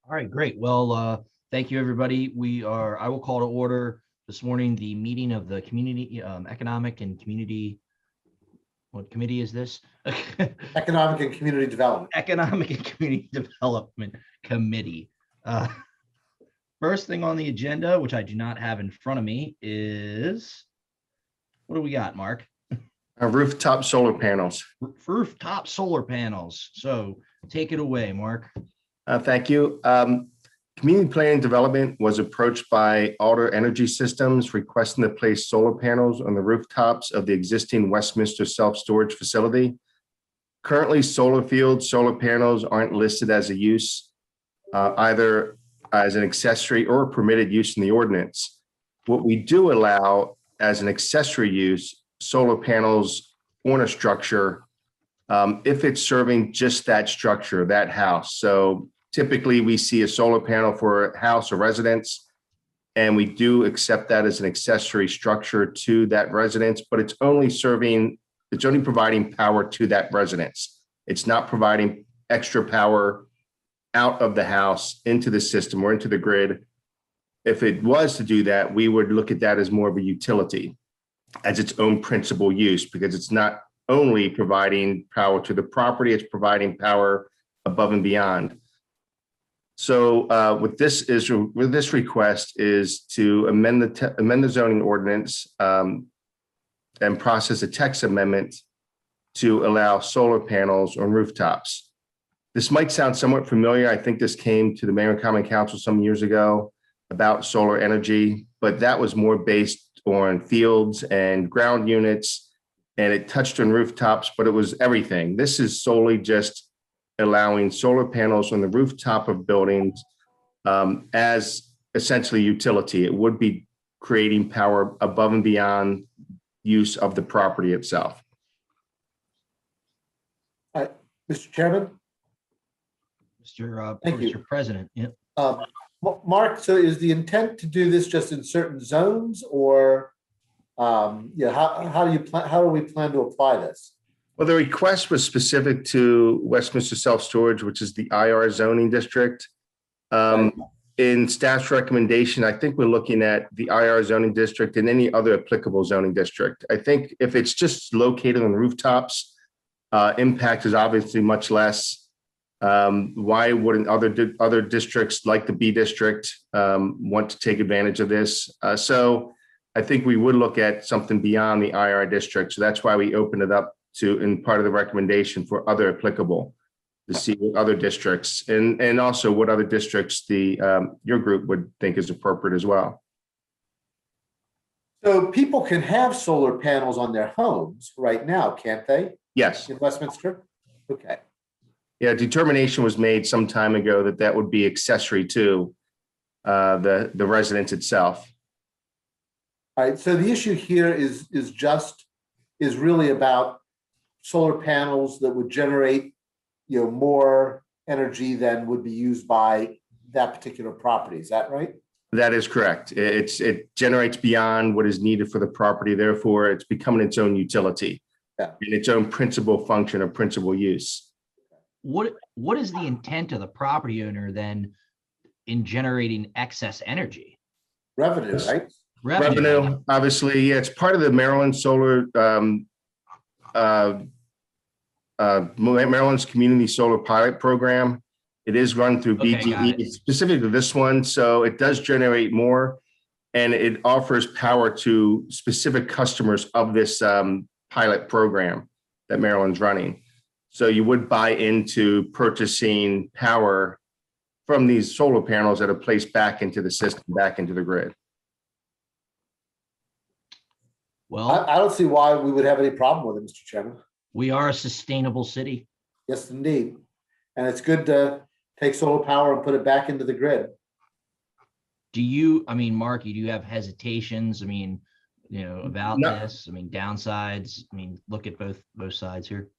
All right, great. Well, thank you, everybody. I will call to order this morning the meeting of the Community Economic and Community, what committee is this? Economic and Community Development. Economic and Community Development Committee. First thing on the agenda, which I do not have in front of me, is, what do we got, Mark? Rooftop solar panels. Rooftop solar panels. So take it away, Mark. Thank you. Community Planning Development was approached by Alder Energy Systems requesting to place solar panels on the rooftops of the existing Westminster self-storage facility. Currently, solar fields, solar panels aren't listed as a use, either as an accessory or a permitted use in the ordinance. What we do allow as an accessory use, solar panels on a structure, if it's serving just that structure, that house. So typically we see a solar panel for a house or residence, and we do accept that as an accessory structure to that residence, but it's only providing power to that residence. It's not providing extra power out of the house into the system or into the grid. If it was to do that, we would look at that as more of a utility, as its own principal use, because it's not only providing power to the property, it's providing power above and beyond. So with this request is to amend the zoning ordinance and process a text amendment to allow solar panels on rooftops. This might sound somewhat familiar. I think this came to the Mayor and Common Council some years ago about solar energy, but that was more based on fields and ground units, and it touched on rooftops, but it was everything. This is solely just allowing solar panels on the rooftop of buildings as essentially utility. It would be creating power above and beyond use of the property itself. Mr. Chairman? Thank you. Mr. President. Yep. Mark, so is the intent to do this just in certain zones, or how do we plan to apply this? Well, the request was specific to Westminster Self-Storage, which is the IR zoning district. Right. In staff's recommendation, I think we're looking at the IR zoning district and any other applicable zoning district. I think if it's just located on rooftops, impact is obviously much less. Why wouldn't other districts like the B district want to take advantage of this? So I think we would look at something beyond the IR district. So that's why we opened it up to, in part of the recommendation, for other applicable, to see what other districts and also what other districts your group would think is appropriate as well. So people can have solar panels on their homes right now, can't they? Yes. In Westminster? Okay. Yeah, determination was made some time ago that would be accessory to the residence itself. All right. So the issue here is really about solar panels that would generate, more energy than would be used by that particular property. Is that right? That is correct. It generates beyond what is needed for the property. Therefore, it's becoming its own utility and its own principal function or principal use. What is the intent of the property owner then in generating excess energy? Revenue, right? Revenue, obviously, yeah, it's part of the Maryland Solar, Maryland's Community Solar Pilot Program. It is run through BGE, specific to this one, so it does generate more, and it offers power to specific customers of this pilot program that Maryland's running. So you would buy into purchasing power from these solar panels that are placed back into the system, back into the grid. Well, I don't see why we would have any problem with it, Mr. Chairman. we are a sustainable city. Yes, indeed. And it's good to take solar power and put it back into the grid. Mark, do you have hesitations? About this? Downsides? Look at both sides here.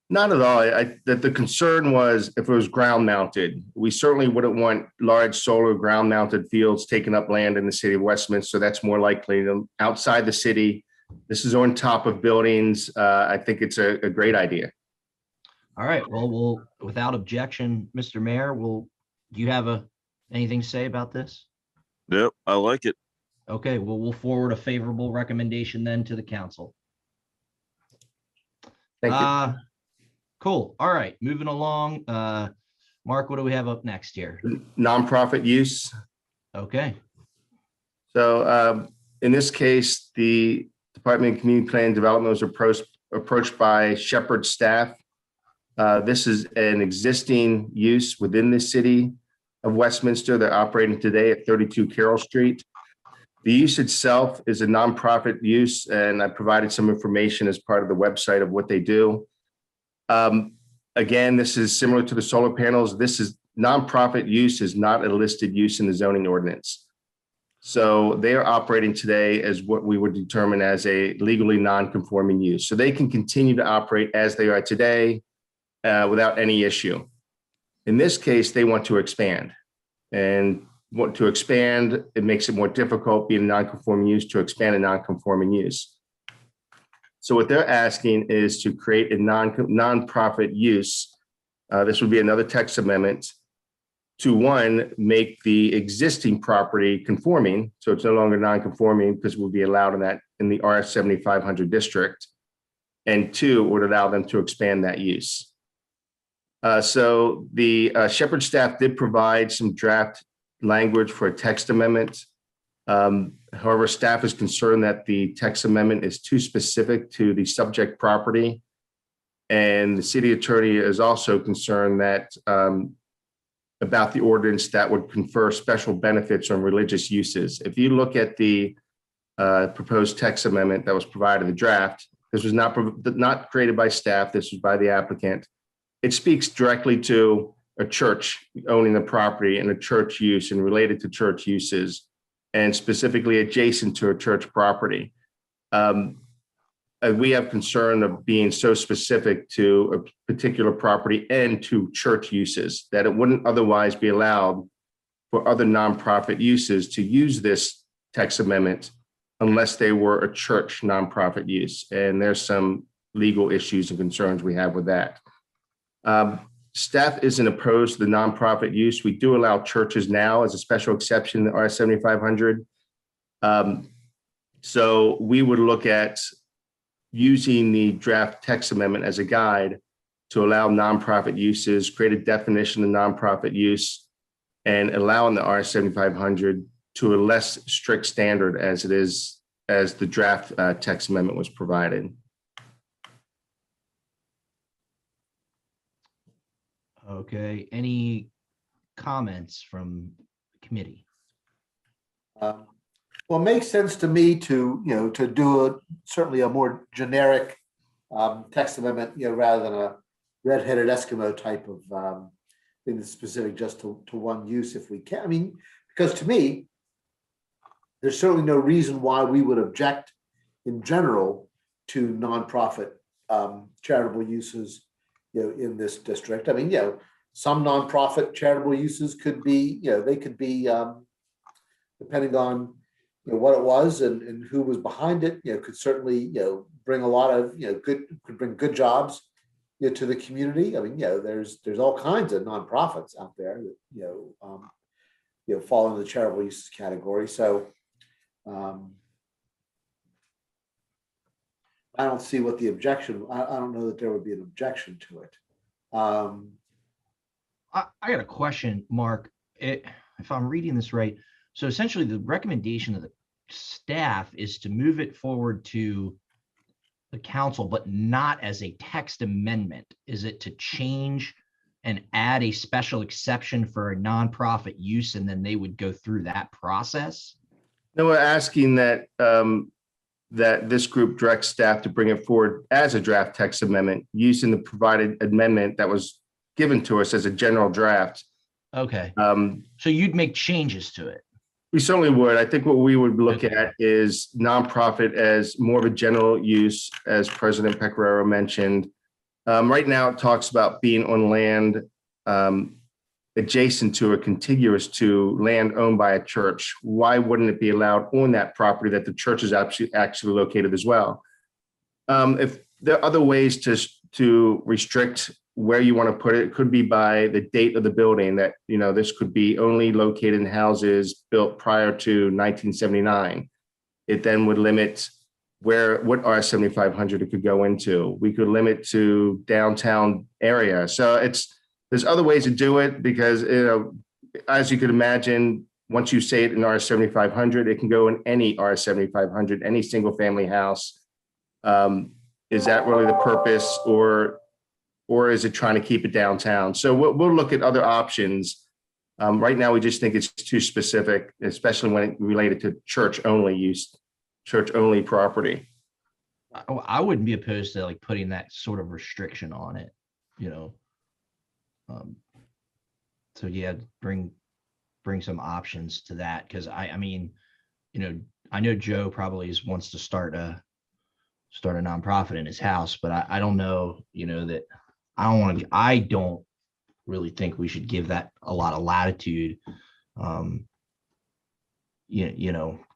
Not at all. That the concern was if it was ground mounted, we certainly wouldn't want large solar ground mounted fields taking up land in the city of Westminster. That's more likely than outside the city. This is on top of buildings. I think it's a great idea. All right. Well, without objection, Mr. Mayor, do you have a Anything to say about this? Yep, I like it. Okay, well, we'll forward a favorable recommendation then to the council. Thank you. Cool. All right, moving along. Mark, what do we have up next here? Nonprofit use. Okay, So in this case, the Department of Community Planning and Development was approached by Shepherd staff. This is an existing use within the city of Westminster. They're operating today at 32 Carroll Street. The use itself is a nonprofit use, and I provided some information as part of the website of what they do. Again, this is similar to the solar panels. This is nonprofit use is not a listed use in the zoning ordinance. So they are operating today as what we would determine as a legally non-conforming use. So they can continue to operate as they are today without any issue. In this case, they want to expand, and want to expand, it makes it more difficult being a non-conforming use to expand a non-conforming use. So what they're asking is to create a non-profit use. This would be another text amendment to, one, make the existing property conforming, so it's no longer non-conforming because it will be allowed in the RS 7500 district, and two, would allow them to expand that use. So the Shepherd staff did provide some draft language for a text amendment. However, staff is concerned that the text amendment is too specific to the subject property. And the city attorney is also concerned that about the ordinance that would confer special benefits on religious uses. If you look at the proposed text amendment that was provided, the draft, this was not created by staff, this was by the applicant. It speaks directly to a church owning the property and a church use and related to church uses, and specifically adjacent to a church property. We have concern of being so specific to a particular property and to church uses that it wouldn't otherwise be allowed for other nonprofit uses to use this text amendment unless they were a church nonprofit use. And there's some legal issues and concerns we have with that. Staff isn't opposed to the nonprofit use. We do allow churches now as a special exception in RS 7500. So we would look at using the draft text amendment as a guide to allow nonprofit uses, create a definition of nonprofit use, and allowing the RS 7500 to a less strict standard as it is, as the draft text amendment was provided. okay. Any comments from the committee? Well, it makes sense to me to, to do certainly a more generic text amendment, rather than a red-headed Eskimo type of thing that's specific just to one use if we can. I mean, because to me, there's certainly no reason why we would object in general to nonprofit charitable uses, in this district. I mean, some nonprofit charitable uses could be, they could be, depending on what it was and who was behind it, could certainly, bring a lot of, could bring good jobs, to the community. I mean, there's all kinds of nonprofits out there that, fall in the charitable uses category. So I don't see what the objection, I don't know that there would be an objection to it. I got a question, Mark. If I'm reading this right, so essentially the recommendation of the staff is to move it forward to the council, but not as a text amendment. Is it to change and add a special exception for a nonprofit use, and then they would go through that process? No, we're asking that that this group directs staff to bring it forward as a draft text amendment using the provided amendment that was given to us as a general draft. Okay. So you'd make changes to it? We certainly would. I think what we would look Okay. at is nonprofit as more of a general use, as President Pecoraro mentioned. Right now, it talks about being on land adjacent to or contiguous to land owned by a church. Why wouldn't it be allowed on that property that the church is actually located as well? If there are other ways to restrict where you want to put it. It could be by the date of the building that, this could be only located in houses built prior to 1979. It then would limit what R7500 it could go into. We could limit to downtown area. So there's other ways to do it because, as you could imagine, once you say it in R7500, it can go in any R7500, any single family house. Is that really the purpose, or is it trying to keep it downtown? So we'll look at other options. Right now, we just think it's too specific, especially when it related to church-only use, church-only property. I wouldn't be opposed to like putting that sort of restriction on it, So yeah, bring some options to that, because I mean, I know Joe probably wants to start a nonprofit in his house, but I don't know, that I don't really think we should give that a lot of latitude.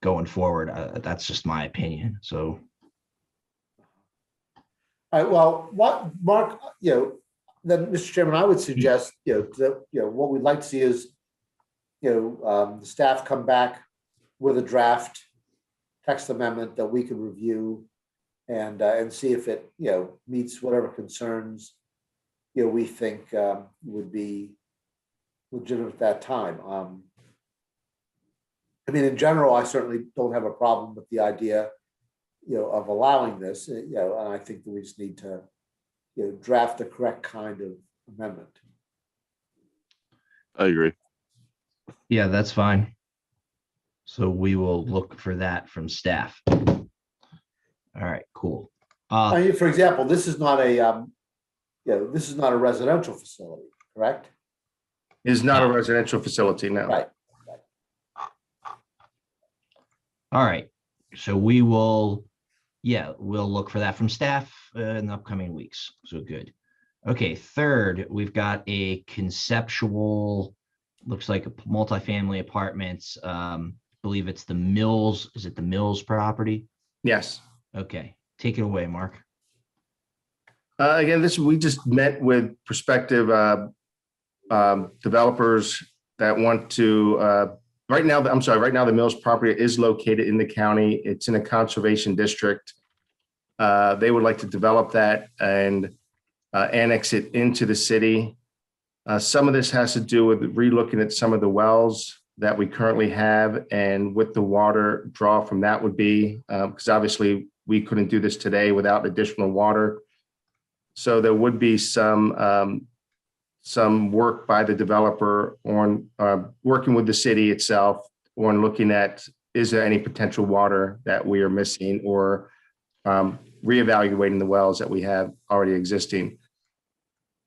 Going forward, that's just my opinion. So. All right, well, what, Mark, then, Mr. Chairman, I would suggest, that, what we'd like to see is, the staff come back with a draft text amendment that we can review and see if it, meets whatever concerns, we think would be legitimate at that time. I mean, in general, I certainly don't have a problem with the idea, of allowing this, and I think that we just need to, draft the correct kind of amendment. I agree. Yeah, that's fine. So we will look for that from staff. All right, cool. I mean, for example, this is not a, this is not a residential facility, correct? It is not a residential facility now. Right. All right, so we'll look for that from staff in the upcoming weeks. So good. Okay, third, we've got a conceptual, looks like a multifamily apartments. Believe it's the Mills. Is it the Mills property? Yes. Okay, take it away, Mark. Again, we just met with prospective developers that want to, right now, the Mills property is located in the county. It's in a conservation district. They would like to develop that and annex it into the city. Some of this has to do with relooking at some of the wells that we currently have and what the water draw from that would be, because obviously we couldn't do this today without additional water. So there would be some work by the developer on working with the city itself on looking at, is there any potential water that we are missing, or reevaluating the wells that we have already existing.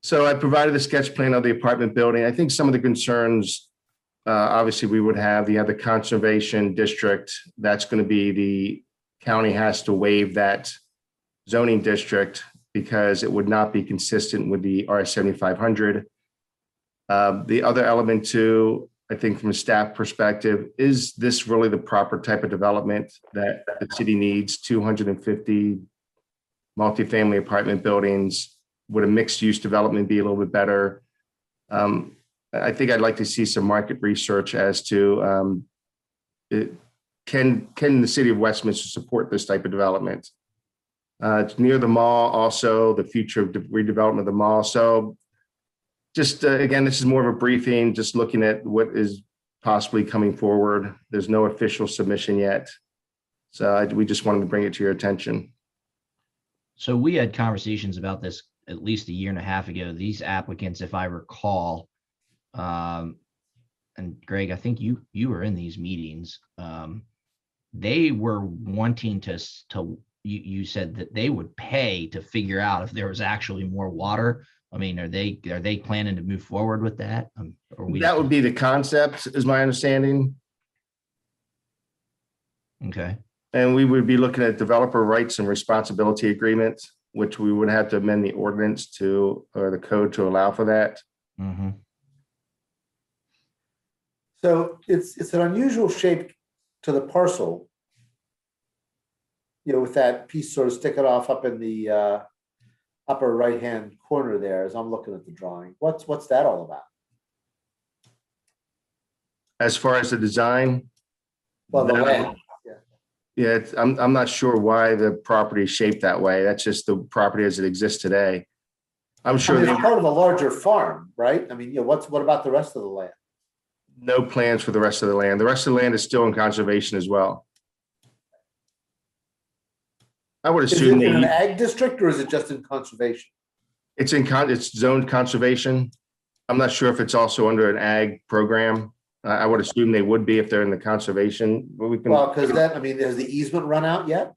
So I provided a sketch plan of the apartment building. I think some of the concerns, obviously we would have the conservation district. That's going to be the county has to waive that zoning district because it would not be consistent with the R7500. The other element too, I think from a staff perspective, is this really the proper type of development that the city needs? 250 multifamily apartment buildings. Would a mixed use development be a little bit better? I think I'd like to see some market research as to can the city of Westminster support this type of development? It's near the mall, also the future of redevelopment of the mall. So just again, this is more of a briefing, just looking at what is possibly coming forward. There's no official submission yet. So we just wanted to bring it to your attention. So we had conversations about this at least a year and a half ago. These applicants, if I recall, and Greg, I think you were in these meetings. They were wanting to you said that they would pay to figure out if there was actually more water. I mean, are they planning to move forward with that? That would be the concept, is my understanding. Okay. And we would be looking at developer rights and responsibility agreements, which we would have to amend the ordinance to, or the code to allow for that. Mm-hmm. So it's an unusual shape to the parcel, with that piece sort of sticking off up in the upper right-hand corner there as I'm looking at the drawing. What's that all about? As far as the design, Well, the that- land. yeah, I'm not sure why the property is shaped that way. That's just the property as it exists today. I'm I sure mean, they it's part of a larger farm, right? I mean, what about the rest of the land? no plans for the rest of the land. The rest of the land is still in conservation as well. I would Is it assume in an they, ag district or is it just in conservation? it's zoned conservation. I'm not sure if it's also under an ag program. I would assume they would be if they're in the conservation, but we can. Well, because I mean, has the easement run out yet?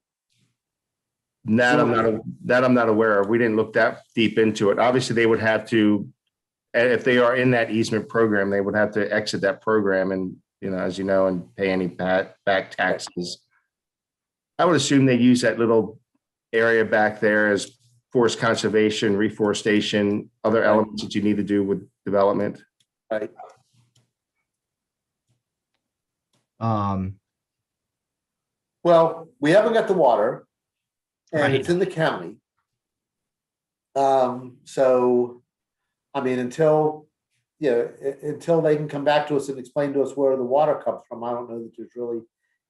That I'm not aware of. We didn't look that deep into it. Obviously, they would have to, if they are in that easement program, they would have to exit that program and, as you know, and pay any back taxes. I would assume they use that little area back there as forest conservation, reforestation, other elements that you need to do with development. Right. Well, we haven't got the water and Right. it's in the county. So, I mean, until they can come back to us and explain to us where the water comes from, I don't know that there's really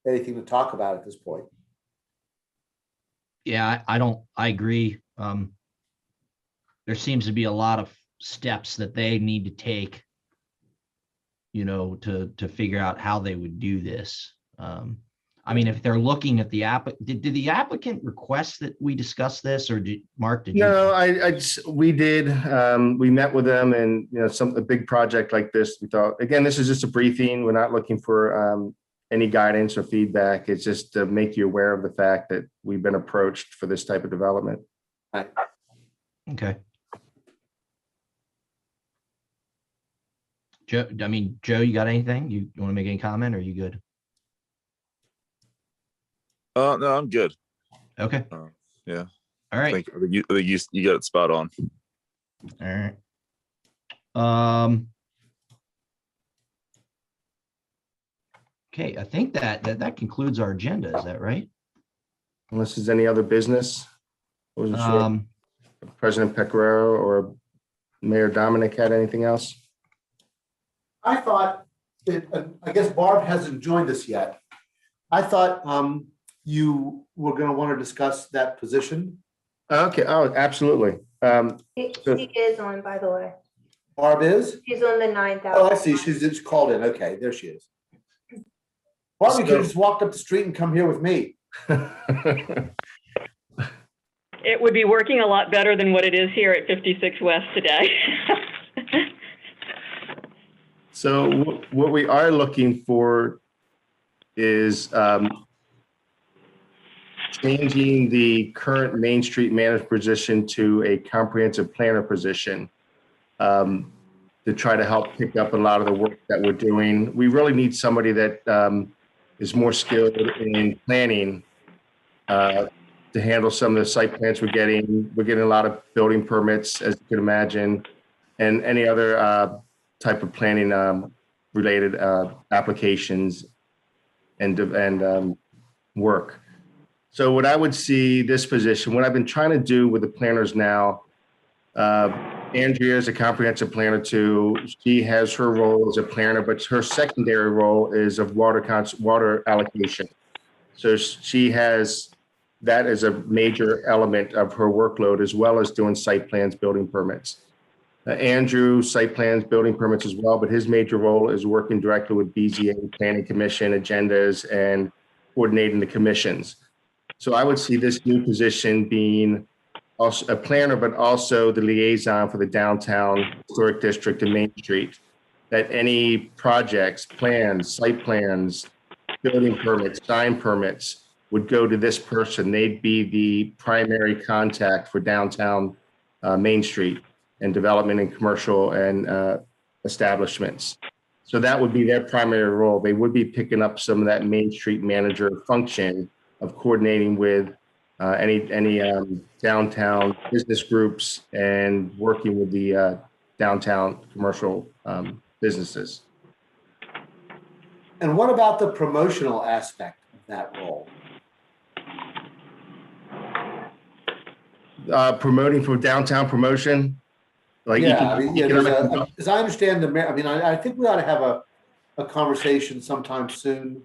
anything to talk about at this point. Yeah, I agree. There seems to be a lot of steps that they need to take, to figure out how they would do this. I mean, if they're looking at the did the applicant request that we discuss this, or Mark, did you? No, we did. We met with them and, a big project like this, we thought, again, this is just a briefing. We're not looking for any guidance or feedback. It's just to make you aware of the fact that we've been approached for this type of development. Okay. Joe, you got anything? You want to make any comment, or are you good? No, I'm good. Okay. Yeah. All right. I think you got it spot on. All right. Okay, I think that concludes our agenda. Is that right? Unless there's any other business. I wasn't sure if President Pecoraro or Mayor Dominic had anything else. I thought I guess Barb hasn't joined us yet. I thought you were going to want to discuss that position. Okay. Oh, absolutely. She is on, by the way. Barb is? She's on the 9,000. Oh, I see. She's called in. Okay, there she is. Barb, you could have just walked up the street and come here with me. It would be working a lot better than what it is here at 56 West today. So what we are looking for is changing the current Main Street manager position to a comprehensive planner position to try to help pick up a lot of the work that we're doing. We really need somebody that is more skilled in planning to handle some of the site plans we're getting. We're getting a lot of building permits, as you can imagine, and any other type of planning related applications and work. So what I would see this position, what I've been trying to do with the planners now, Andrea is a comprehensive planner too. She has her role as a planner, but her secondary role is of water allocation. So she has that as a major element of her workload, as well as doing site plans, building permits. Andrew, site plans, building permits as well, but his major role is working directly with BZA, Planning Commission, agendas, and coordinating the commissions. So I would see this new position being also a planner, but also the liaison for the downtown historic district and Main Street, that any projects, plans, site plans, building permits, sign permits would go to this person. They'd be the primary contact for downtown Main Street and development and commercial and establishments. So that would be their primary role. They would be picking up some of that Main Street manager function of coordinating with any downtown business groups and working with the downtown commercial businesses. And what about the promotional aspect of that role? Promoting for downtown promotion. Like Yeah, I mean, yeah, there's economic- as I understand I mean, I think we ought to have a conversation sometime soon,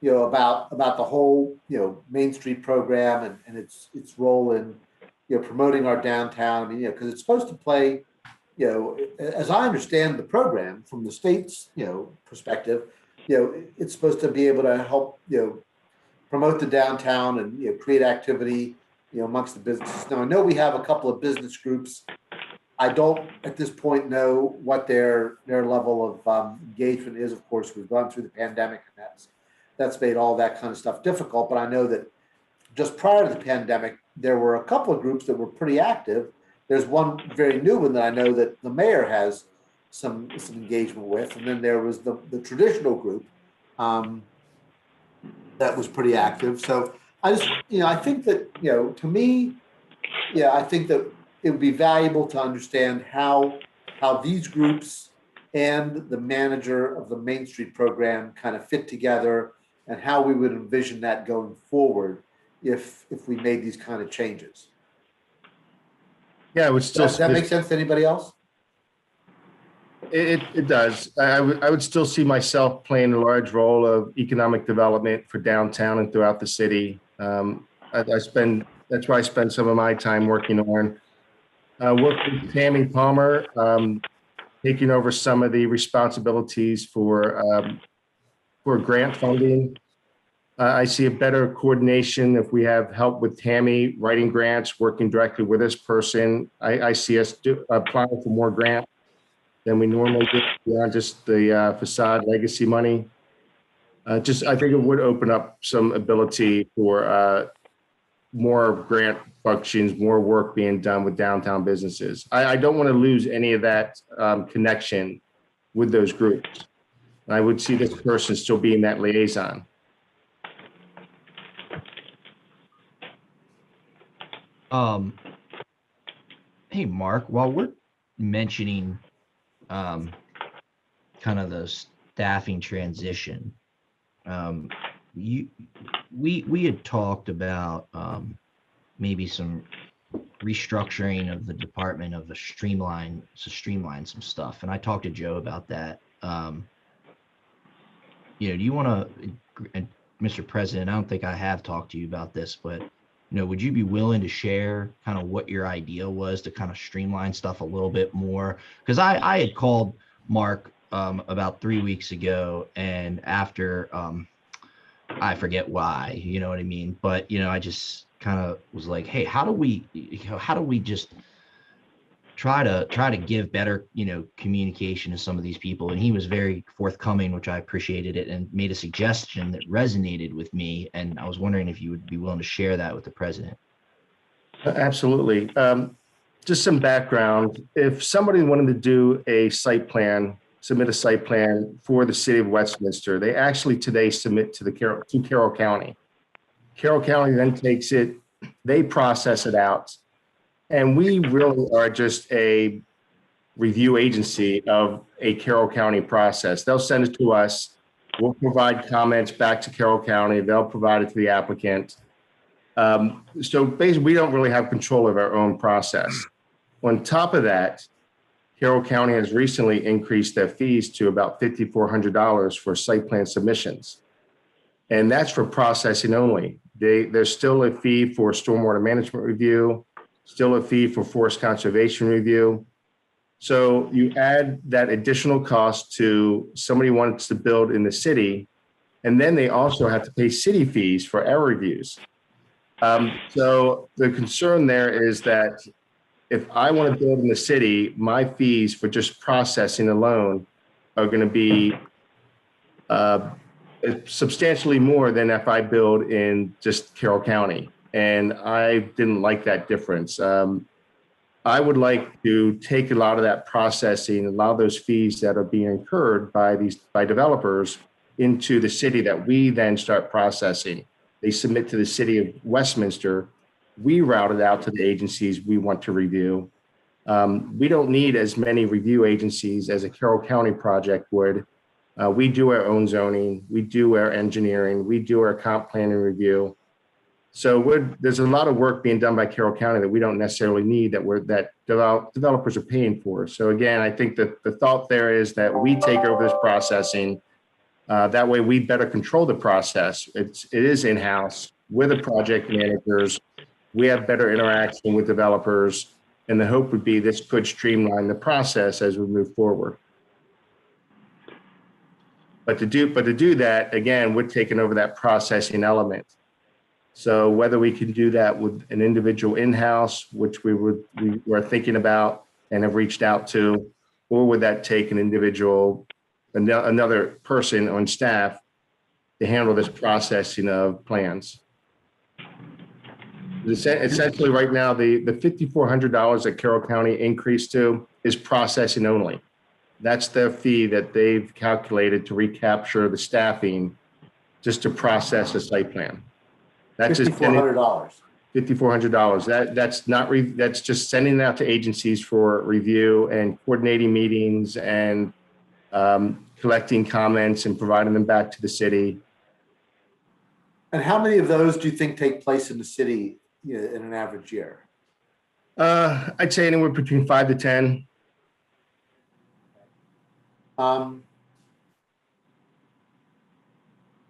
about the whole, Main Street program and its role in, promoting our downtown. I mean, because it's supposed to play, as I understand the program from the state's, perspective, it's supposed to be able to help, promote the downtown and, create activity, amongst the businesses. Now, I know we have a couple of business groups. I don't at this point know what their level of engagement is. Of course, we've gone through the pandemic, and that's made all that kind of stuff difficult. But I know that just prior to the pandemic, there were a couple of groups that were pretty active. There's one very new one that I know that the mayor has some engagement with, and then there was the traditional group that was pretty active. So I just, I think that, to me, I think that it would be valuable to understand how these groups and the manager of the Main Street program kind of fit together, and how we would envision that going forward if we made these kind of changes. Yeah, it would still. Does that make sense to anybody else? It does. I would still see myself playing a large role of economic development for downtown and throughout the city. That's where I spend some of my time working on. Working with Tammy Palmer, taking over some of the responsibilities for grant funding. I see a better coordination if we have help with Tammy writing grants, working directly with this person. I see us applying for more grants than we normally do beyond just the facade legacy money. I think it would open up some ability for more grant functions, more work being done with downtown businesses. I don't want to lose any of that connection with those groups. I would see this person still being that liaison. Hey, Mark, while we're mentioning kind of the staffing transition, we had talked about maybe some restructuring of the department of a streamline some stuff, and I talked to Joe about that. Do you want to, Mr. President, I don't think I have talked to you about this, but would you be willing to share kind of what your idea was to kind of streamline stuff a little bit more? Because I had called Mark about 3 weeks ago, and after I forget why, you know what I mean? But I just kind of was like, hey, how do we just try to give better, communication to some of these people? And he was very forthcoming, which I appreciated it, and made a suggestion that resonated with me. And I was wondering if you would be willing to share that with the president. Absolutely. Just some background. If somebody wanted to do a site plan, submit a site plan for the city of Westminster, they actually today submit to Carroll County. Carroll County then takes it, they process it out. And we really are just a review agency of a Carroll County process. They'll send it to us. We'll provide comments back to Carroll County. They'll provide it to the applicant. So basically, we don't really have control of our own process. On top of that, Carroll County has recently increased their fees to about $5,400 for site plan submissions. And that's for processing only. There's still a fee for stormwater management review, still a fee for forest conservation review. So you add that additional cost to somebody who wants to build in the city, and then they also have to pay city fees for our reviews. So the concern there is that if I want to build in the city, my fees for just processing alone are going to be substantially more than if I build in just Carroll County. And I didn't like that difference. I would like to take a lot of that processing, a lot of those fees that are being incurred by developers into the city that we then start processing. They submit to the city of Westminster. We route it out to the agencies we want to review. We don't need as many review agencies as a Carroll County project would. We do our own zoning. We do our engineering. We do our comp planning review. So there's a lot of work being done by Carroll County that we don't necessarily need that developers are paying for. So again, I think that the thought there is that we take over this processing. That way we better control the process. It is in-house with the project managers. We have better interaction with developers, and the hope would be this could streamline the process as we move forward. But to do that, again, we're taking over that processing element. So whether we can do that with an individual in-house, which we were thinking about and have reached out to, or would that take an individual, another person on staff to handle this processing of plans? Essentially, right now, the $5,400 that Carroll County increased to is processing only. That's the fee that they've calculated to recapture the staffing just to process a site plan. That's just $5,400. $5,400. That's just sending it out to agencies for review and coordinating meetings and collecting comments and providing them back to the city. And how many of those do you think take place in the city, in an average year? I'd say anywhere between 5 to 10.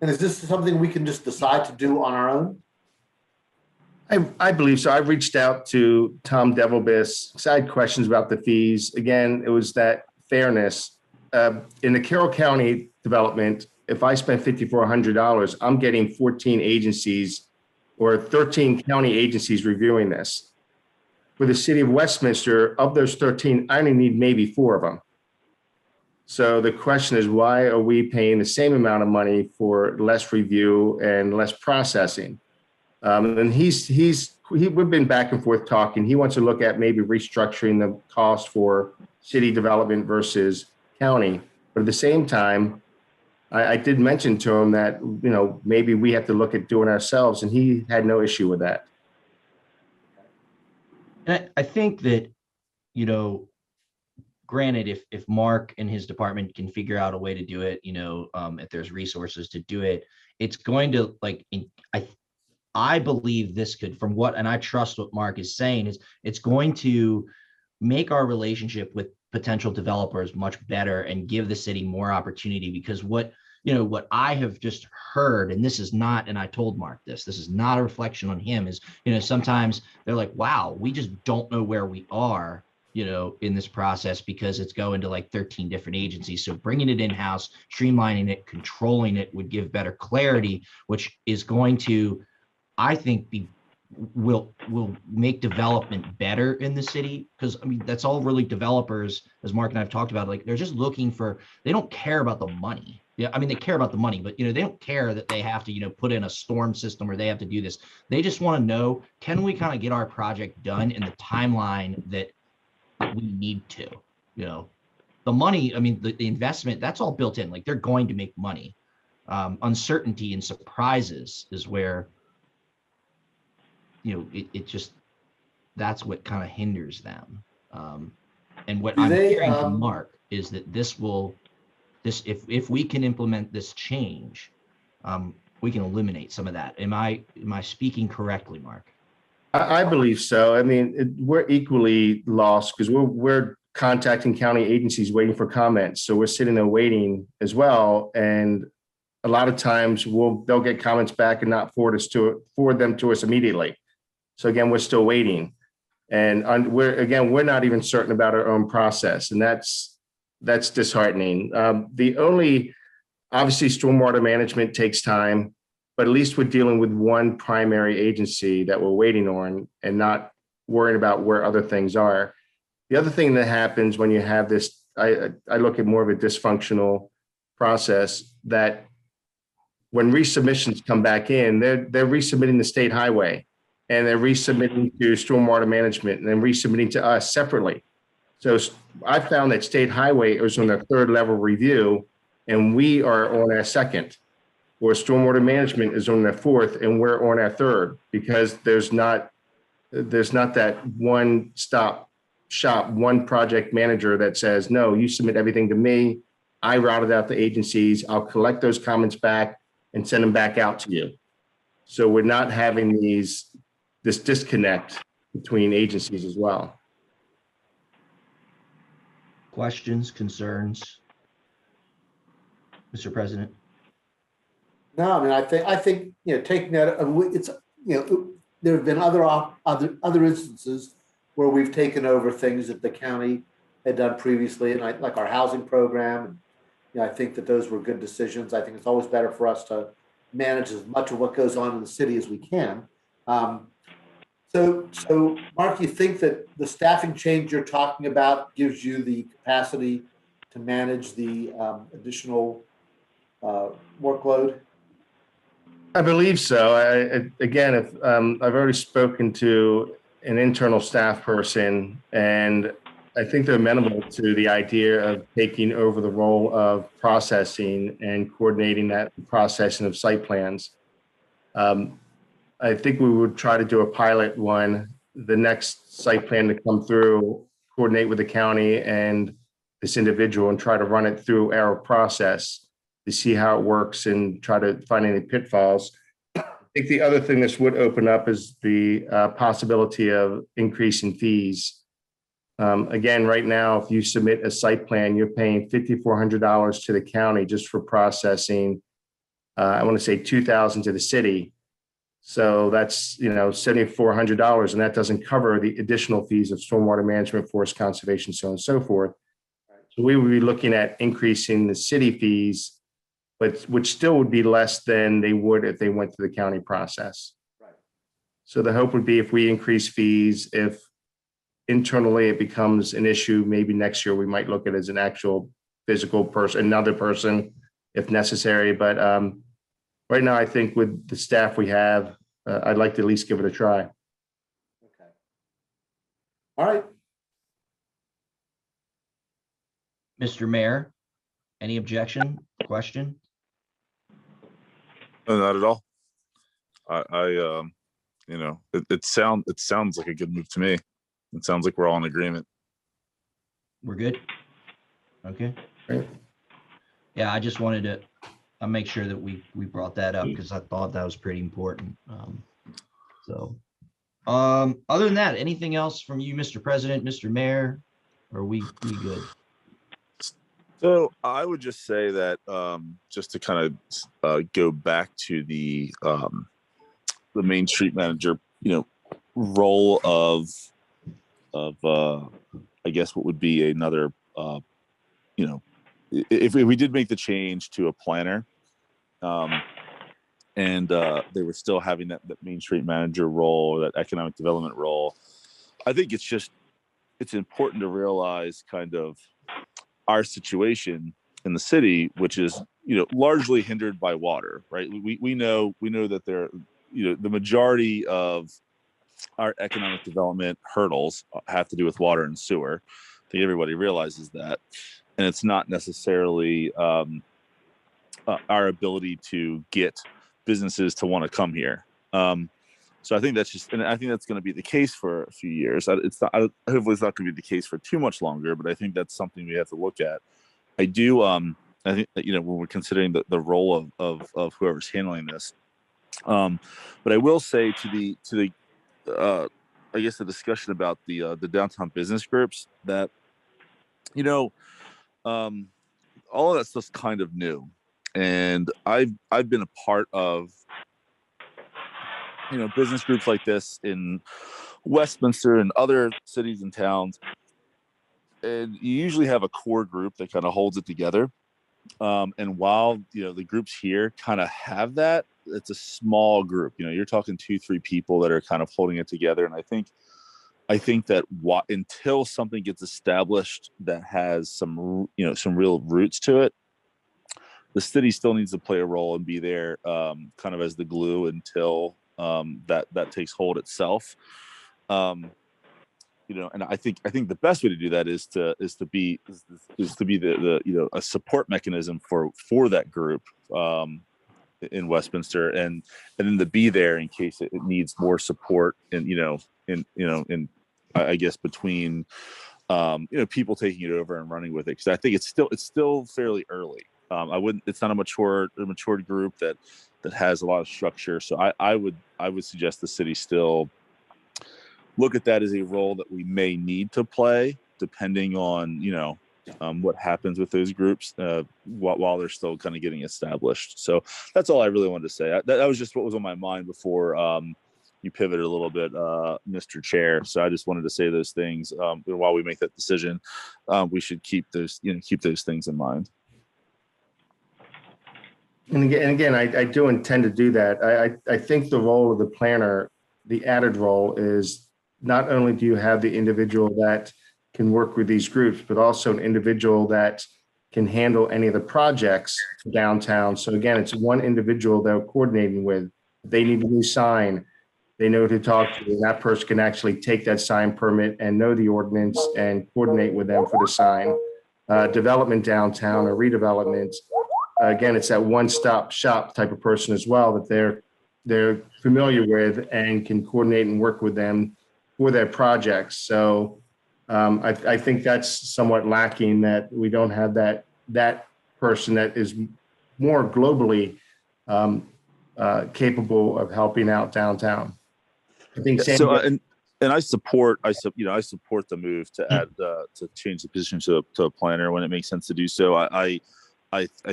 And is this something we can just decide to do on our own? I believe so. I've reached out to Tom Devilbus, because I had questions about the fees. Again, it was that fairness. In the Carroll County development, if I spend $5,400, I'm getting 14 agencies or 13 county agencies reviewing this. For the city of Westminster, of those 13, I only need maybe 4 of them. So the question is, why are we paying the same amount of money for less review and less processing? And we've been back and forth talking. He wants to look at maybe restructuring the cost for city development versus county. But at the same time, I did mention to him that, maybe we have to look at doing ourselves, and he had no issue with that. And I think that, granted, if Mark and his department can figure out a way to do it, if there's resources to do it, it's going to I believe this could, and I trust what Mark is saying, is it's going to make our relationship with potential developers much better and give the city more opportunity, because what I have just heard, and this is not, and I told Mark this is not a reflection on him, is, sometimes they're like, wow, we just don't know where we are, in this process, because it's going to like 13 different agencies. So bringing it in-house, streamlining it, controlling it would give better clarity, which is going to, I think, will make development better in the city. Because that's all really developers, as Mark and I have talked about, like, they're just looking for, they don't care about the money. Yeah, they care about the money, but they don't care that they have to put in a storm system, or they have to do this. They just want to know, can we kind of get our project done in the timeline that we need to? The money, the investment, that's all built in. Like, they're going to make money. Uncertainty and surprises is where it just, that's what kind of hinders them. And what I'm hearing from Mark is that if we can implement this change, we can eliminate some of that. Am I speaking correctly, Mark? I believe so. We're equally lost, because we're contacting county agencies waiting for comments. So we're sitting there waiting as well. And a lot of times they'll get comments back and not forward them to us immediately. So again, we're still waiting. And we're not even certain about our own process. And that's disheartening. Obviously, stormwater management takes time, but at least we're dealing with one primary agency that we're waiting on and not worrying about where other things are. The other thing that happens when you have this, I look at more of a dysfunctional process, that when resubmissions come back in, they're resubmitting the state highway, and they're resubmitting to stormwater management, and then resubmitting to us separately. So I found that state highway is on their 3rd level review, and we are on our 2nd. Or stormwater management is on their 4th, and we're on our 3rd, because there's not that one-stop shop, one project manager that says, no, you submit everything to me. I route it out to agencies. I'll collect those comments back and send them back out to you. So we're not having this disconnect between agencies as well. Questions, concerns? Mr. President? No, I mean, I think, taking that, it's, there have been other instances where we've taken over things that the county had done previously, and like our housing program. And, I think that those were good decisions. I think it's always better for us to manage as much of what goes on in the city as we can. So Mark, you think that the staffing change you're talking about gives you the capacity to manage the additional workload? I believe so. Again, if I've already spoken to an internal staff person, and I think they're amenable to the idea of taking over the role of processing and coordinating that processing of site plans. I think we would try to do a pilot one, the next site plan to come through, coordinate with the county and this individual and try to run it through our process to see how it works and try to find any pitfalls. I think the other thing this would open up is the possibility of increasing fees. Again, right now, if you submit a site plan, you're paying $5,400 to the county just for processing. I want to say $2,000 to the city. So that's, $7,400, and that doesn't cover the additional fees of stormwater management, forest conservation, so on and so forth. So we would be looking at increasing the city fees, but which still would be less than they would if they went to the county process. Right. So the hope would be if we increase fees, if internally it becomes an issue, maybe next year we might look at it as an actual physical person, another person if necessary. But right now, I think with the staff we have, I'd like to at least give it a try. Okay. All right. Mr. Mayor, any objection, question? No, not at all. It sounds like a good move to me. It sounds like we're all in agreement. We're good? Okay. Great. Yeah, I just wanted to make sure that we brought that up because I thought that was pretty important. Other than that, anything else from you, Mr. President, Mr. Mayor? Or are we good? So I would just say that just to kind of go back to the Main Street manager, role of I guess what would be another, if we did make the change to a planner, and they were still having that Main Street manager role, that economic development role, I think it's important to realize kind of our situation in the city, which is, largely hindered by water, right? We know that there, the majority of our economic development hurdles have to do with water and sewer. I think everybody realizes that. And it's not necessarily our ability to get businesses to want to come here. So I think and I think that's going to be the case for a few years. Hopefully it's not going to be the case for too much longer, but I think that's something we have to look at. I do, I think that, when we're considering the role of whoever's handling this. But I will say to the I guess the discussion about the downtown business groups that, all of that stuff's kind of new. And I've been a part of, business groups like this in Westminster and other cities and towns. And you usually have a core group that kind of holds it together. And while, the groups here kind of have that, it's a small group. You're talking 2-3 people that are kind of holding it together. And I think that until something gets established that has some real roots to it, the city still needs to play a role and be there kind of as the glue until that takes hold itself. And I think the best way to do that is to be the a support mechanism for that group in Westminster, and then to be there in case it needs more support, and I guess between people taking it over and running with it, because I think it's still fairly early. I wouldn't. It's not a matured group that has a lot of structure. So I would suggest the city still look at that as a role that we may need to play, depending on what happens with those groups while they're still kind of getting established. So that's all I really wanted to say. That was just what was on my mind before you pivoted a little bit, Mr. Chair. So I just wanted to say those things while we make that decision. We should keep those things in mind. And again, I do intend to do that. I think the role of the planner, the added role, is not only do you have the individual that can work with these groups, but also an individual that can handle any of the projects downtown. So again, it's one individual they're coordinating with. If they need a new sign, they know who to talk to, and that person can actually take that sign permit and know the ordinance and coordinate with them for the sign. Development downtown or redevelopment. Again, it's that one-stop shop type of person as well that they're familiar with and can coordinate and work with them for their projects. So I think that's somewhat lacking, that we don't have that person that is more globally capable of helping out downtown. I think So and I support the move to add to change the position to a planner when it makes sense to do so. I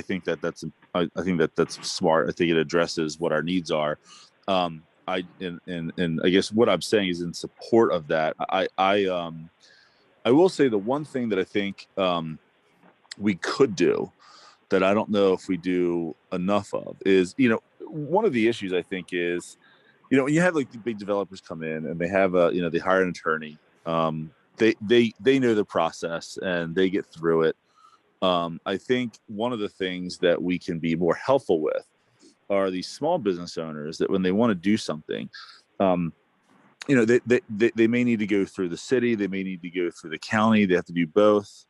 think that's smart. I think it addresses what our needs are. And I guess what I'm saying is in support of that. I will say the one thing that I think we could do that I don't know if we do enough of is, one of the issues I think is, when you have like the big developers come in and they have they hire an attorney, they know the process and they get through it. I think one of the things that we can be more helpful with are these small business owners that when they want to do something, they may need to go through the city, they may need to go through the county, they have to do both.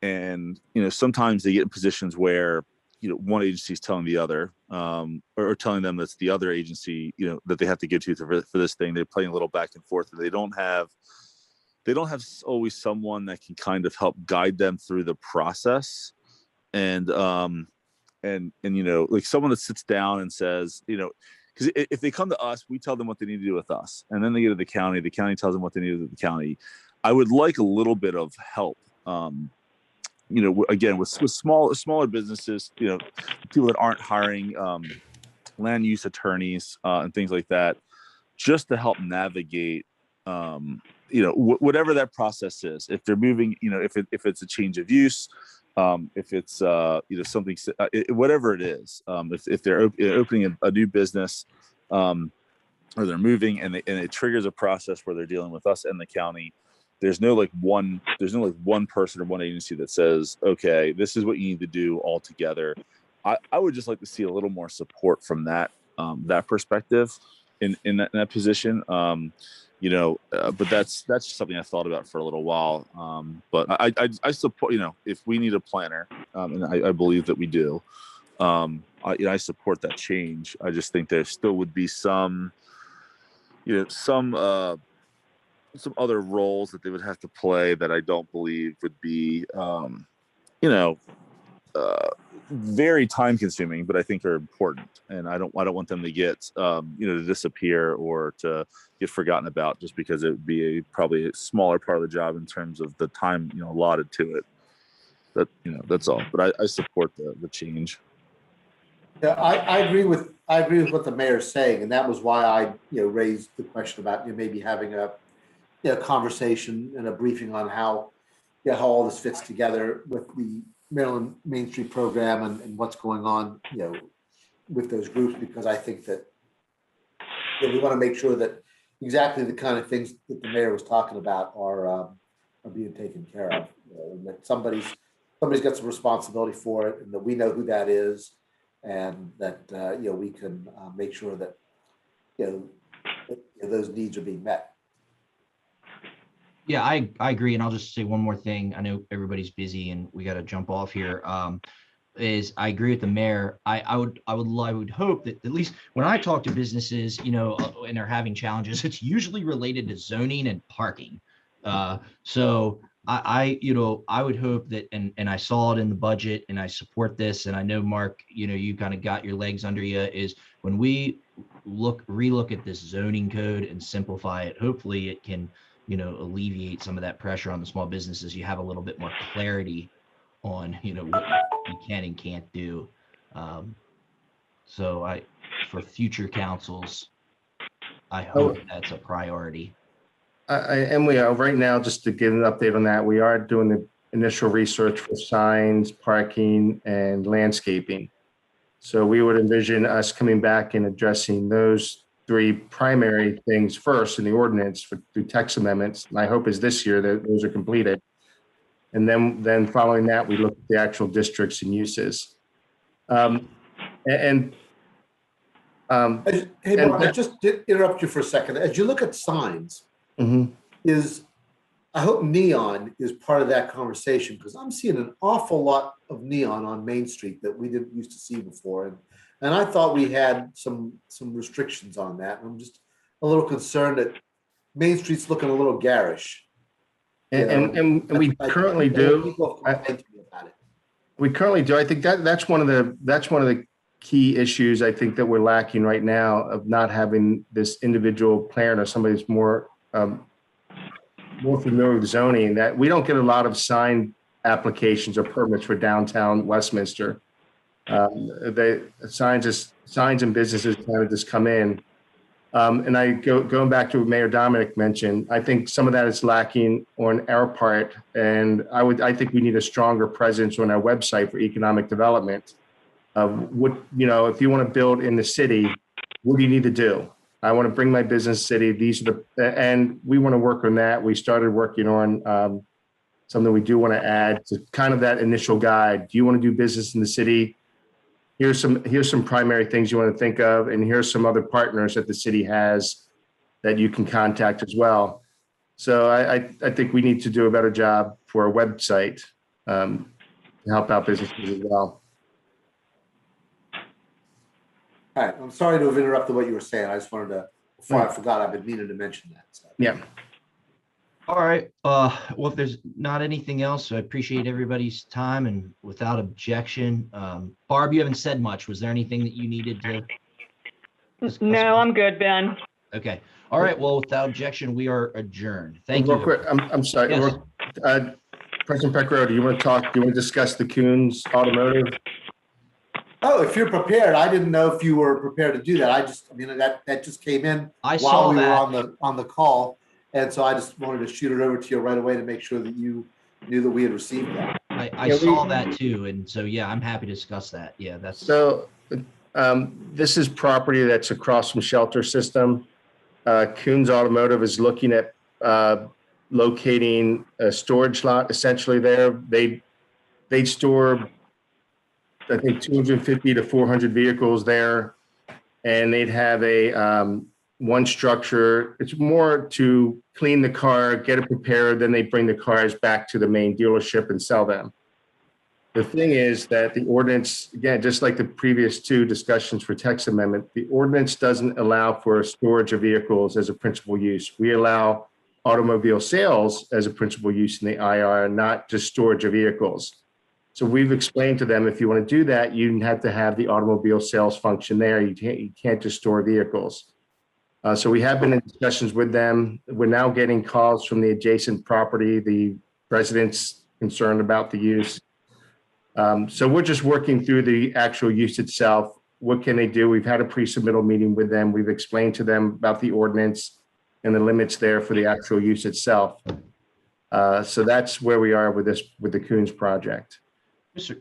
And, sometimes they get in positions where, one agency is telling the other, or telling them that's the other agency, that they have to go to for this thing. They're playing a little back and forth. They don't have always someone that can kind of help guide them through the process. And like someone that sits down and says, because if they come to us, we tell them what they need to do with us, and then they go to the county tells them what they need to do with the county. I would like a little bit of help, again, with smaller businesses, people that aren't hiring land use attorneys and things like that, just to help navigate whatever that process is. If they're moving, if it's a change of use, if it's something, whatever it is, if they're opening a new business, or they're moving and it triggers a process where they're dealing with us and the county. There's no one person or one agency that says, okay, this is what you need to do all together. I would just like to see a little more support from that perspective in that position. But that's just something I thought about for a little while. But I support, if we need a planner, and I believe that we do, I support that change. I just think there still would be some other roles that they would have to play that I don't believe would be, very time consuming, but I think are important. And I don't want them to get, to disappear or to get forgotten about just because it would be probably a smaller part of the job in terms of the time, allotted to it. That's all. But I support the change. Yeah, I agree with what the mayor's saying, and that was why I raised the question about maybe having a conversation and a briefing on how all this fits together with the Maryland Main Street program and what's going on with those groups, because I think that we want to make sure that exactly the kind of things that the mayor was talking about are being taken care of, and that somebody's got some responsibility for it, and that we know who that is, and that we can make sure that those needs are being met. Yeah, I agree. And I'll just say one more thing. I know everybody's busy and we got to jump off here. Is I agree with the mayor. I would hope that at least when I talk to businesses, and they're having challenges, it's usually related to zoning and parking. So I would hope that, and I saw it in the budget and I support this. And I know, Mark, you kind of got your legs under you, is when we relook at this zoning code and simplify it, hopefully it can, alleviate some of that pressure on the small businesses. You have a little bit more clarity on, what you can and can't do. So for future councils, I hope that's a priority. And we are right now, just to give an update on that, we are doing the initial research for signs, parking, and landscaping. So we would envision us coming back and addressing those three primary things first in the ordinance through text amendments. My hope is this year that those are completed. And then following that, we look at the actual districts and uses. Hey, Mark, I just did interrupt you for a second. As you look at signs, mhm. I hope neon is part of that conversation, because I'm seeing an awful lot of neon on Main Street that we didn't used to see before. And I thought we had some restrictions on that. And I'm just a little concerned that Main Street's looking a little garish. And we currently do. People have complained to me about it. We currently do. I think that's one of the key issues I think that we're lacking right now, of not having this individual plan or somebody who's more familiar with zoning. That we don't get a lot of sign applications or permits for downtown Westminster. Signs and businesses kind of just come in. And going back to what Mayor Dominic mentioned, I think some of that is lacking on our part. And I think we need a stronger presence on our website for economic development. If you want to build in the city, what do you need to do? I want to bring my business city. And we want to work on that. We started working on something we do want to add to kind of that initial guide. Do you want to do business in the city? Here's some primary things you want to think of, and here's some other partners that the city has that you can contact as well. So I think we need to do a better job for a website to help out businesses as well. All right, I'm sorry to have interrupted what you were saying. I just wanted to, before I forgot, I've been meaning to mention that. So. Yeah. All right. Well, if there's not anything else, I appreciate everybody's time, and without objection, Barb, you haven't said much. Was there anything that you needed to discuss? No, I'm good, Ben. Okay. All right. Well, without objection, we are adjourned. Thank Real you. quick, I'm sorry. Yes. President Pecoraro, do you want to discuss the Coons Automotive? Oh, if you're prepared, I didn't know if you were prepared to do that. That just came in I while saw we that. were on the call. And so I just wanted to shoot it over to you right away to make sure that you knew that we had received that. I saw that too. And so, yeah, I'm happy to discuss that. Yeah, that's. So this is property that's across from Shelter System. Coons Automotive is looking at locating a storage lot essentially there. They store, I think, 250 to 400 vehicles there. And they'd have a one structure. It's more to clean the car, get it prepared, then they bring the cars back to the main dealership and sell them. The thing is that the ordinance, again, just like the previous two discussions for text amendment, the ordinance doesn't allow for storage of vehicles as a principal use. We allow automobile sales as a principal use in the IR, not just storage of vehicles. So we've explained to them, if you want to do that, you have to have the automobile sales function there. You can't just store vehicles. So we have been in discussions with them. We're now getting calls from the adjacent property, the residents concerned about the use. So we're just working through the actual use itself. What can they do? We've had a pre-submittal meeting with them. We've explained to them about the ordinance and the limits there for the actual use itself. So that's where we are with the Coons project. Mr.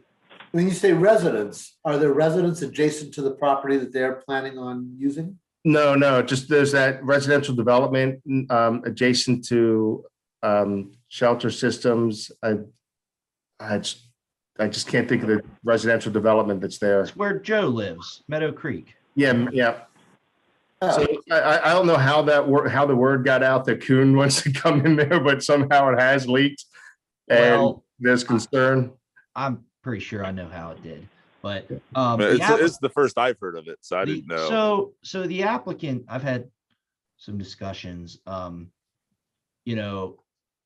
When you say residents, are there residents adjacent to the property that they're planning on using? No, just there's that residential development adjacent to Shelter Systems. I just can't think of the residential development that's there. It's where Joe lives, Meadow Creek. Yeah. Oh. So I don't know how the word got out that Coon wants to come in there, but somehow it has leaked, and Well, there's concern. I'm pretty sure I know how it did, but It's the first I've heard of it, so I didn't know. So the applicant, I've had some discussions.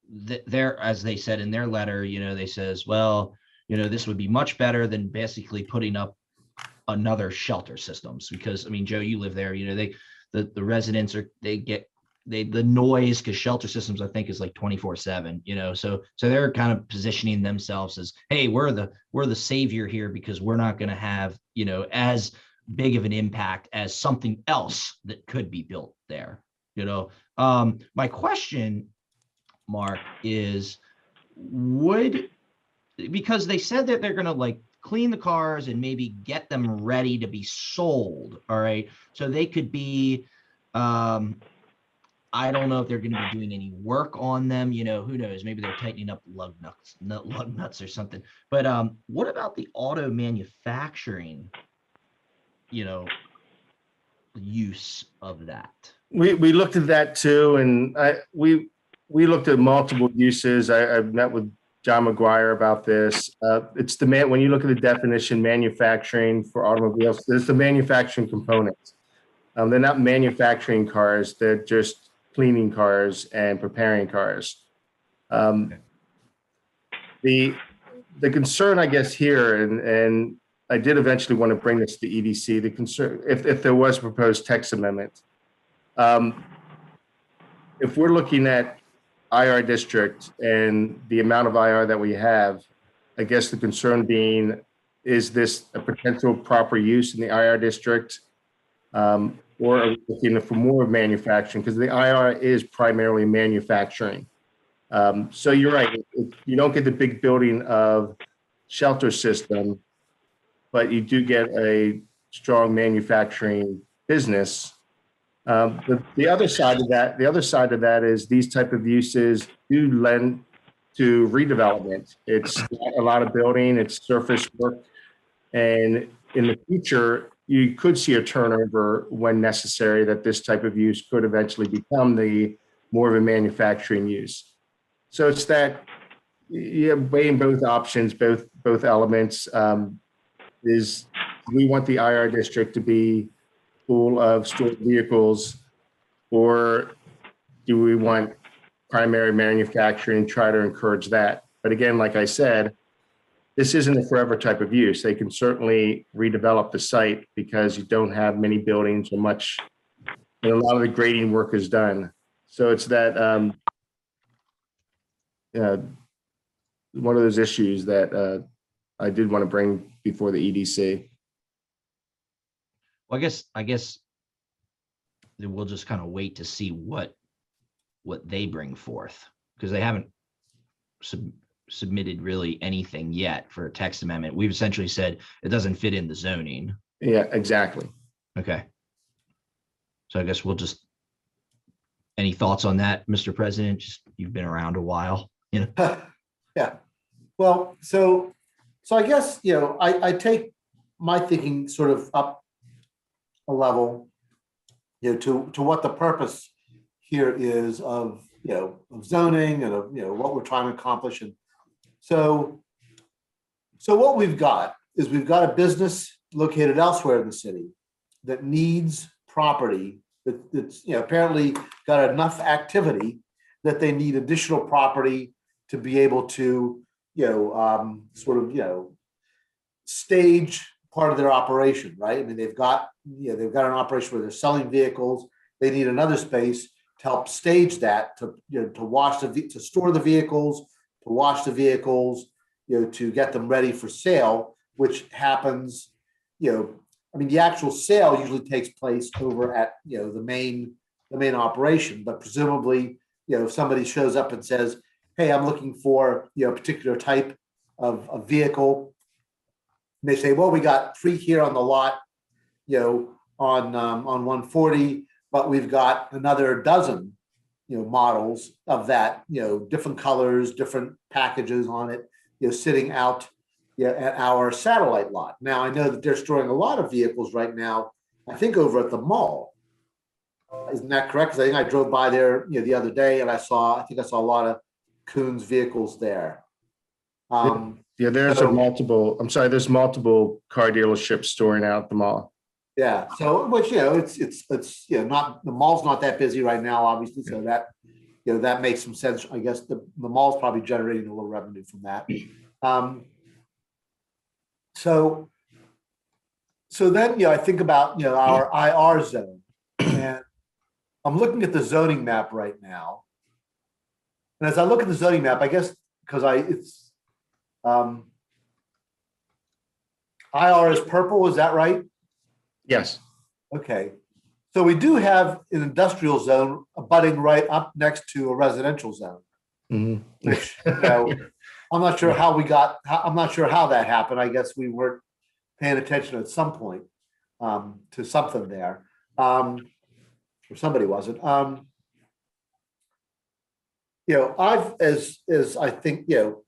they're, as they said in their letter, they says, well, this would be much better than basically putting up another shelter systems, because I mean, Joe, you live there, the residents the noise, because shelter systems, I think, is like 24/7, so they're kind of positioning themselves as, hey, we're the savior here, because we're not going to have, as big of an impact as something else that could be built there. My question, Mark, is because they said that they're going to like clean the cars and maybe get them ready to be sold. All right. So they could be, I don't know if they're going to be doing any work on them. Who knows? Maybe they're tightening up lug nuts or something. But what about the auto manufacturing, use of that? We looked at that too, and we looked at multiple uses. I've met with John McGuire about this. It's when you look at the definition, manufacturing for automobiles, there's the manufacturing components. They're not manufacturing cars; they're just cleaning cars and preparing cars. The concern, I guess, here, and I did eventually want to bring this to EDC. The concern, if there was a proposed text amendment, if we're looking at IR district and the amount of IR that we have, I guess the concern being, is this a potential proper use in the IR district? Or are we looking for more manufacturing? Because the IR is primarily manufacturing. So you're right. You don't get the big building of shelter system, but you do get a strong manufacturing business. The other side of that is these type of uses do lend to redevelopment. It's a lot of building, it's surface work, and in the future, you could see a turnover when necessary, that this type of use could eventually become the more of a manufacturing use. So it's that, weighing both options, both elements. Is we want the IR district to be full of stored vehicles, or do we want primary manufacturing and try to encourage that? But again, like I said, this isn't a forever type of use. They can certainly redevelop the site because you don't have many buildings or much, and a lot of the grading work is done. So it's that one of those issues that I did want to bring before the EDC. Well, I guess we'll just kind of wait to see what they bring forth, because they haven't submitted really anything yet for a text amendment. We've essentially said it doesn't fit in the zoning. Yeah, exactly. Okay. So I guess we'll just, any thoughts on that, Mr. President? Just, you've been around a while, Yeah. Well, so I guess, I take my thinking sort of up a level, to what the purpose here is of zoning and of, what we're trying to accomplish. And so what we've got is we've got a business located elsewhere in the city that needs property that's apparently got enough activity that they need additional property to be able to stage part of their operation, right? I mean, they've got an operation where they're selling vehicles. They need another space to help stage that, to store the vehicles, to wash the vehicles, to get them ready for sale, which happens, the actual sale usually takes place over at, the main operation, but presumably, if somebody shows up and says, hey, I'm looking for, a particular type of vehicle, and they say, well, we got 3 here on the lot, on 140, but we've got another dozen, models of that, different colors, different packages on it, sitting out at our satellite lot. Now, I know that they're storing a lot of vehicles right now, I think over at the mall. Isn't that correct? Because I think I drove by there, the other day, and I saw a lot of Koons vehicles there. There's multiple car dealerships storing out at the mall. Yeah. So, which, it's not, the mall's not that busy right now, obviously. So that that makes some sense. I guess the mall's probably generating a little revenue from that. So then, I think about, our IR zone, and I'm looking at the zoning map right now. And as I look at the zoning map, I guess, because it's IR is purple, is that right? Yes. Okay. So we do have an industrial zone abutting right up next to a residential zone, Mhm. which, I'm not sure how I'm not sure how that happened. I guess we weren't paying attention at some point to something there. Or somebody wasn't. I've, as I think, Chairman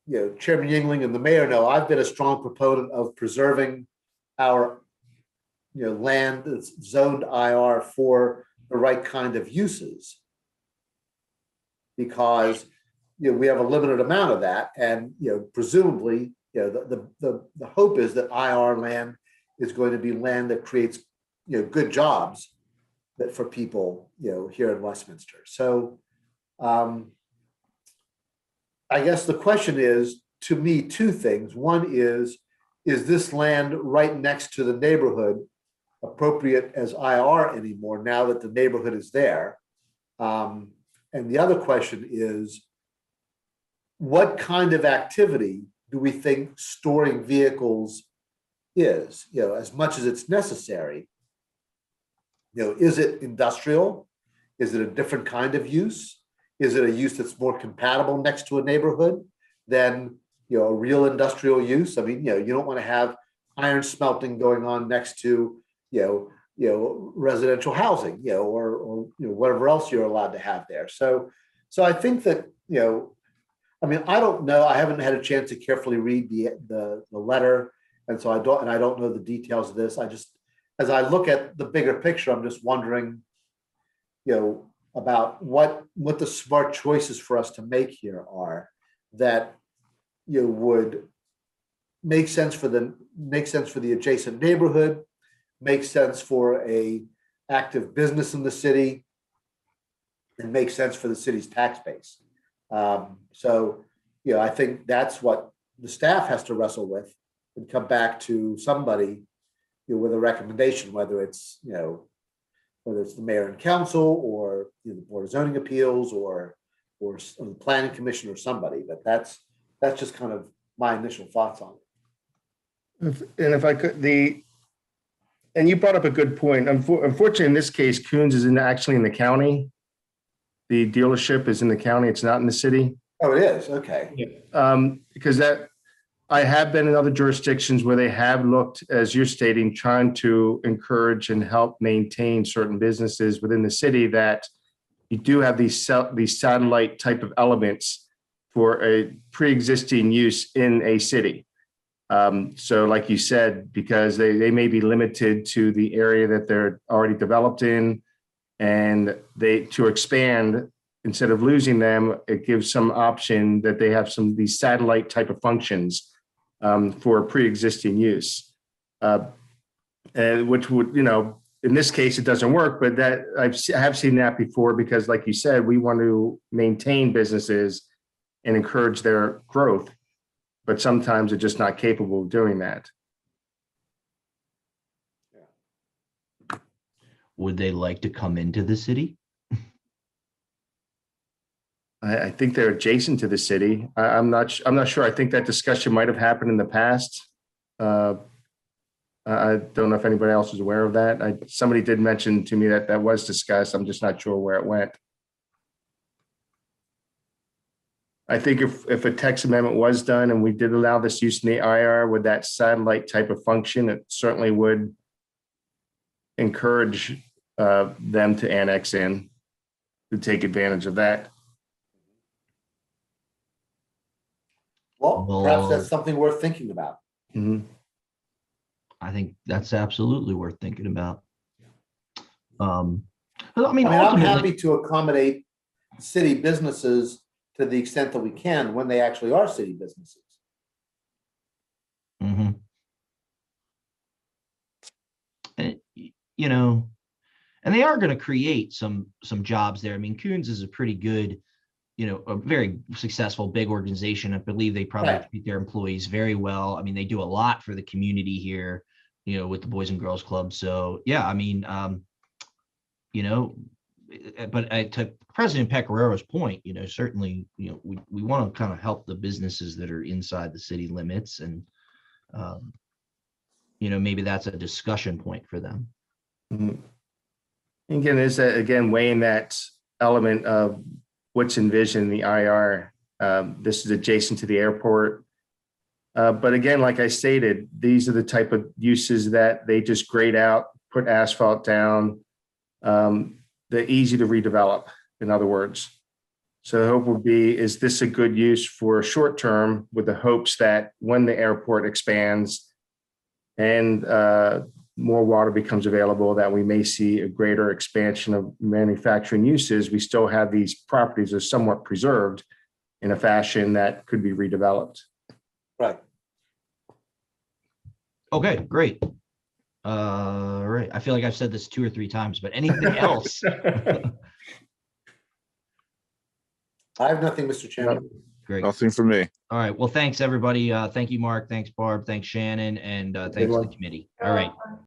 Yingling and the mayor know, I've been a strong proponent of preserving our, land that's zoned IR for the right kind of uses. Because, we have a limited amount of that, and, presumably, the hope is that IR land is going to be land that creates, good jobs that for people, here in Westminster. So, I guess the question is, to me, two things. One is this land right next to the neighborhood appropriate as IR anymore now that the neighborhood is there? And the other question is, what kind of activity do we think storing vehicles is, as much as it's necessary? Is it industrial? Is it a different kind of use? Is it a use that's more compatible next to a neighborhood than, a real industrial use? I mean, you don't want to have iron smelting going on next to, residential housing, or whatever else you're allowed to have there. So I think that, I mean, I don't know. I haven't had a chance to carefully read the letter, and so I don't know the details of this. I just, as I look at the bigger picture, I'm just wondering, about what the smart choices for us to make here are that would make sense for the adjacent neighborhood, make sense for a active business in the city, and make sense for the city's tax base. So, I think that's what the staff has to wrestle with and come back to somebody, with a recommendation, whether it's the mayor and council, or the Board of Zoning Appeals, or the Planning Commission, or somebody. But that's just kind of my initial thoughts on it. If I could, and you brought up a good point. Unfortunately, in this case, Coons is actually in the county. The dealership is in the county. It's not in the city. Oh, it is? Okay. Because I have been in other jurisdictions where they have looked, as you're stating, trying to encourage and help maintain certain businesses within the city, that you do have these satellite type of elements for a pre-existing use in a city. So like you said, because they may be limited to the area that they're already developed in, and to expand, instead of losing them, it gives some option that they have some of these satellite type of functions for pre-existing use, which would, in this case, it doesn't work, but that I have seen that before, because like you said, we want to maintain businesses and encourage their growth, but sometimes they're just not capable of doing that. Would they like to come into the city? I think they're adjacent to the city. I'm not sure. I think that discussion might have happened in the past. I don't know if anybody else is aware of that. Somebody did mention to me that was discussed. I'm just not sure where it went. I think if a text amendment was done and we did allow this use in the IR with that satellite type of function, it certainly would encourage them to annex in, to take advantage of that. Well, perhaps that's something worth thinking about. Mm-hmm. I think that's absolutely worth thinking about. I mean, I'm ultimately, happy to accommodate city businesses to the extent that we can when they actually are city businesses. Mhm. And, And they are going to create some jobs there. I mean, Coons is a pretty good, a very successful big organization. I believe they probably Right. treat their employees very well. I mean, they do a lot for the community here, with the Boys and Girls Club. So yeah, I mean, but to President Pecoraro's point, certainly, we want to kind of help the businesses that are inside the city limits, and maybe that's a discussion point for them. Mhm. Again, again weighing that element of what's envisioned in the IR. This is adjacent to the airport. But again, like I stated, these are the type of uses that they just grade out, put asphalt down. They're easy to redevelop, in other words. So the hope would be, is this a good use for short term, with the hopes that when the airport expands and more water becomes available, that we may see a greater expansion of manufacturing uses. We still have these properties that are somewhat preserved in a fashion that could be redeveloped. Right. Okay, great. Right. I feel like I've said this 2 or 3 times, but anything else? I have nothing, Mr. Chairman. Great. Nothing for me. All right. Well, thanks, everybody. Thank you, Mark. Thanks, Barb. Thanks, Shannon. And thanks to the one. committee. All right.